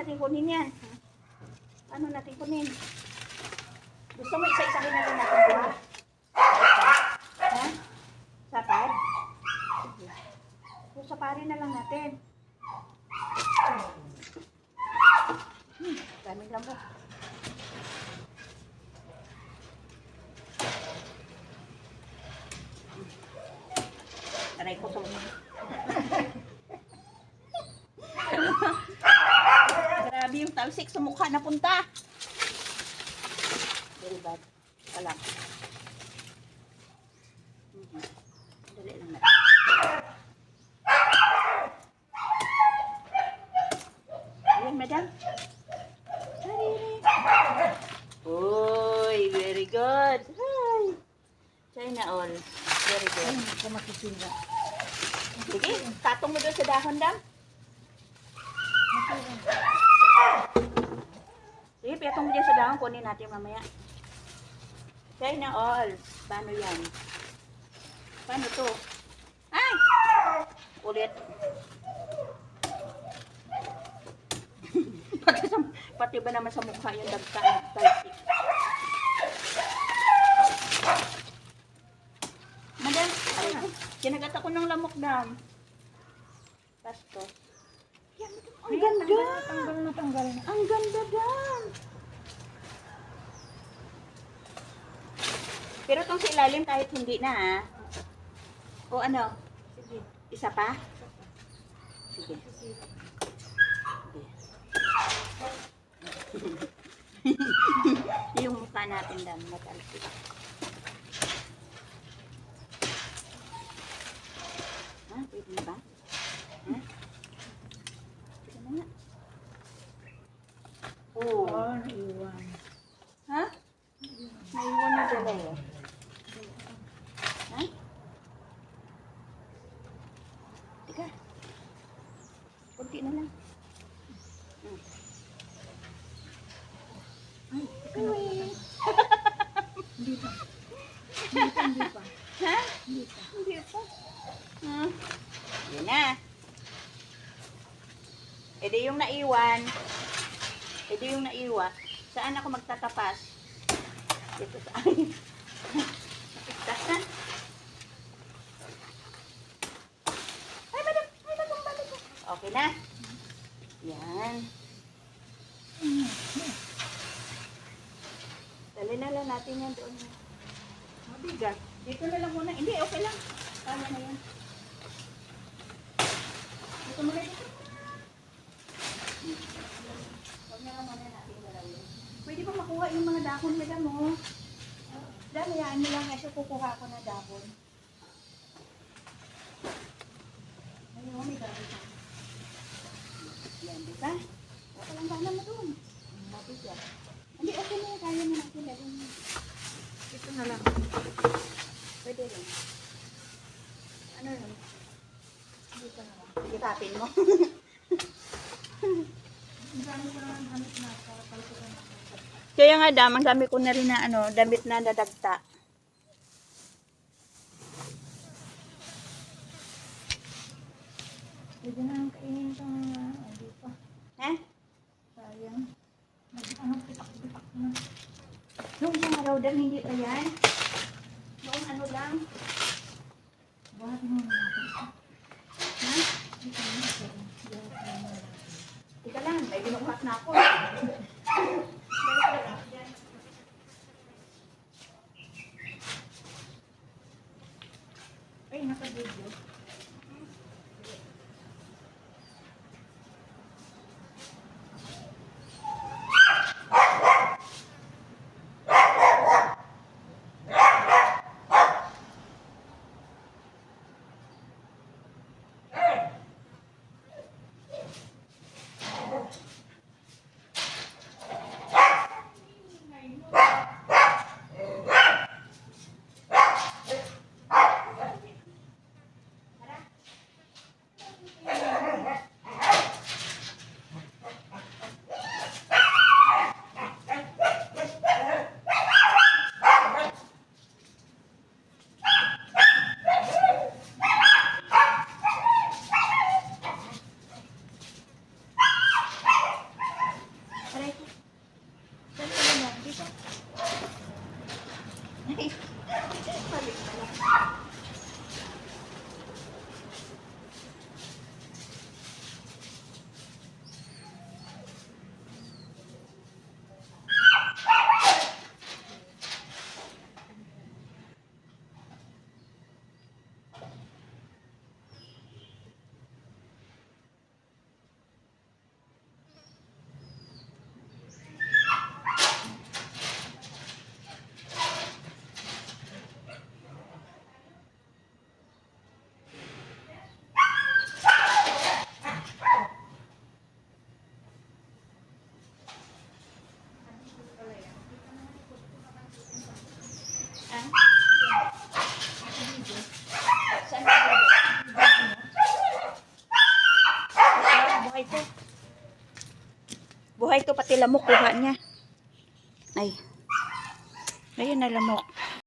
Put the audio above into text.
natin kunin yan? Paano natin kunin? Gusto mo isa-isahin natin buha? Ha? Sapat? Sige. So, saparin na lang natin. Daming lamok. Aray ko sa mga. Grabe yung talsik sa mukha na punta. Very bad. Kalang. Dali lang na. Ayan, madam. Uy, very good. Hi. China all. Very good. Sige, katong mo doon sa dahon, dam. Sige, piatong mo dyan sa dahon. Kunin natin mamaya. China all. Paano yan? Paano to? Ay! Ulit. Pati ba naman sa mukha yung dagta ng talsik? Madam, kinagat ako ng lamok, dam. Pasto. Ang ganda! Tanggal na. Ang ganda, dam! Pero itong sa ilalim kahit hindi na, ha? O ano? Sige. Isa pa? Sige. Yung mukha natin, dam, matalsik. Ha? Pwede na ba? Ha? Pwede na nga. Oh. Oh, naiwan. Ha? Naiwan na dala eh. Ha? Teka. Kunti na lang. Ay, teka na. Uy. Hindi pa. Hindi pa. Ha? Hindi pa. Hindi pa. Ha? Yan na. E di yung naiwan. E di yung naiwan. Saan ako magtatapas? Dito sa akin. Tasan. Ay, madam. Ay, madam. Okay na. Yan. Dali na lang natin yan doon. Mabigat. Dito na lang muna. Hindi, okay lang. Kaya na yan. Dito muna dito. Huwag na lang muna natin galawin. Pwede pa makuha yung mga dahon nila mo. Damiyaan mo lang kasi kukuha ko na dahon. Ayun, may dahon na. Yan, di ba? Okay lang gana mo doon. Mabigat. Hindi, okay na yan. Kaya na natin gawin. Ito na lang. Pwede rin. Ano yun? Dito na lang. Sige, tapin mo. Ang dami ko naman hanap na. Palpukan na. Kaya nga, dam, ang dami ko na rin na damit na nadagta. Pwede na lang kainin itong hindi pa. Ha? Sayang. Pitak-pitak na. Noong isang araw, dam, hindi pa yan. Noong ano lang. Buhat mo natin. Ha? Ito na ito. Buhat mo natin. Tika lang, may binukat na ako. Ay, naka-video. buhay to. Buhay to, pati lamok kuha niya. Ay. Ayun na lamok.